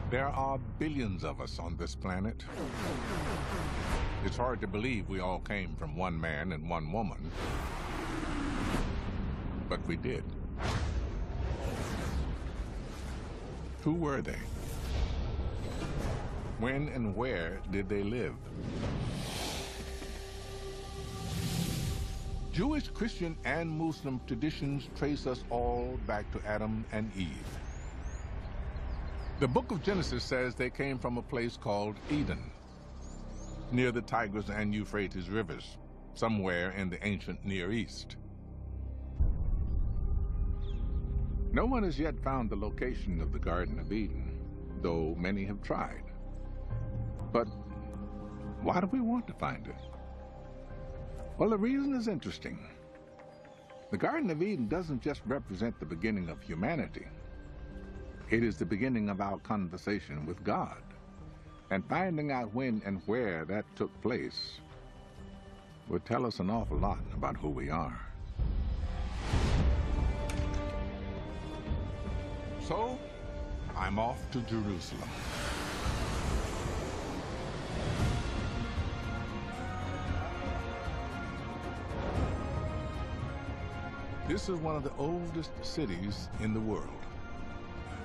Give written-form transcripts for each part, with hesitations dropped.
There are billions of us on this planet. It's hard to believe we all came from one man and one woman, but we did. Who were they? When and where did they live? Jewish, Christian, and Muslim traditions trace us all back to Adam and Eve. The book of Genesis says they came from a place called Eden, near the Tigris and Euphrates rivers, somewhere in the ancient Near East. No one has yet found the location of the Garden of Eden, though many have tried. But why do we want to find it? Well, the reason is interesting. The Garden of Eden doesn't just represent the beginning of humanity. It is the beginning of our conversation with God. And finding out when and where that took place would tell us an awful lot about who we are. So, I'm off to Jerusalem. This is one of the oldest cities in the world.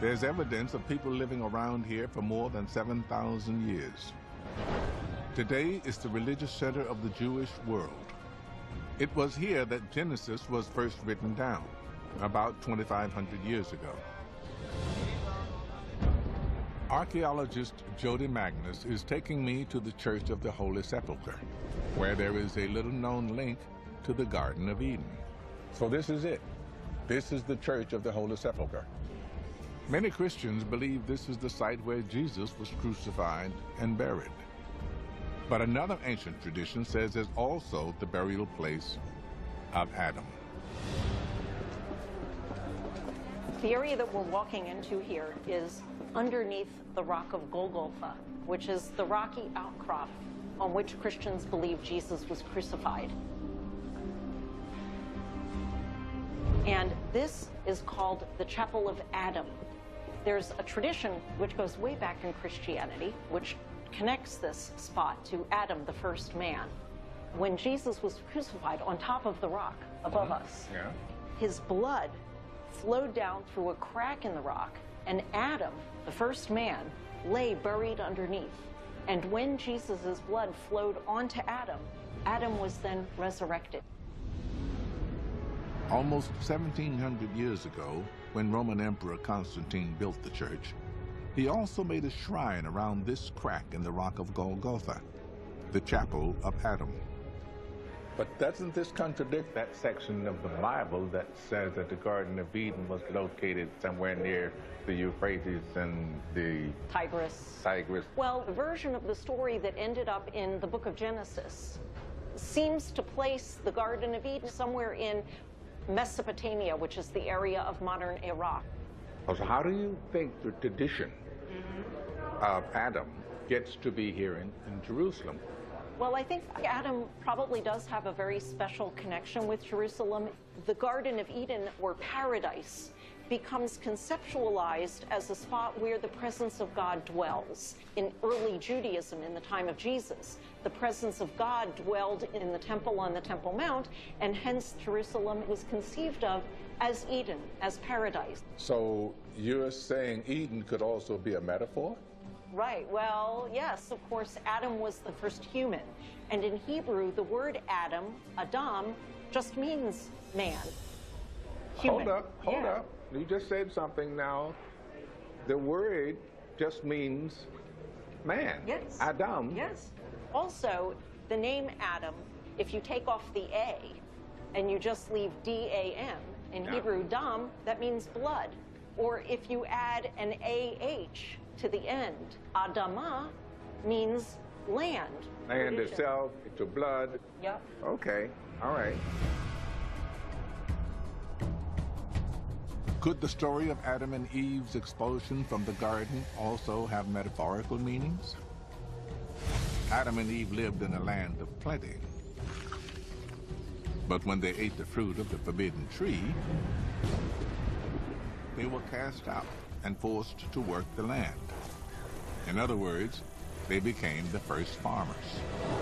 There's evidence of people living around here for more than 7,000 years. Today is the religious center of the Jewish world. It was here that Genesis was first written down, about 2,500 years ago. Archaeologist Jody Magnus is taking me to the Church of the Holy Sepulchre, where there is a little-known link to the Garden of Eden. So this is it. This is the Church of the Holy Sepulchre. Many Christians believe this is the site where Jesus was crucified and buried. But another ancient tradition says it's also the burial place of Adam. The area that we're walking into here is underneath the rock of Golgotha, which is the rocky outcrop on which Christians believe Jesus was crucified. And this is called the Chapel of Adam. There's a tradition which goes way back in Christianity, which connects this spot to Adam, the first man. When Jesus was crucified on top of the rock above us, his blood flowed down through a crack in the rock, and Adam, the first man, lay buried underneath. And when Jesus' blood flowed onto Adam, Adam was then resurrected. Almost 1,700 years ago, when Roman Emperor Constantine built the church, he also made a shrine around this crack in the rock of Golgotha, the Chapel of Adam. But doesn't this contradict that section of the Bible that says that the Garden of Eden was located somewhere near the Euphrates and the Tigris? Well, the version of the story that ended up in the book of Genesis seems to place the Garden of Eden somewhere in Mesopotamia, which is the area of modern Iraq. So how do you think the tradition of Adam gets to be here in Jerusalem? Well, I think Adam probably does have a very special connection with Jerusalem. The Garden of Eden, or paradise, becomes conceptualized as a spot where the presence of God dwells. In early Judaism, in the time of Jesus, the presence of God dwelled in the temple on the Temple Mount, and hence Jerusalem was conceived of as Eden, as paradise. So you're saying Eden could also be a metaphor? Right. Well, yes, of course, Adam was the first human. And in Hebrew, the word Adam, Adam, just means man. Human. Hold up. You just said something now. The word just means man. Yes. Adam. Yes. Also, the name Adam, if you take off the A and you just leave D-A-M, in Hebrew, dam, that means blood. Or if you add an A-H to the end, Adama means land. Land itself, it's your blood. Yep. Okay, all right. Could the story of Adam and Eve's expulsion from the garden also have metaphorical meanings? Adam and Eve lived in a land of plenty. But when they ate the fruit of the forbidden tree, they were cast out and forced to work the land. In other words, they became the first farmers.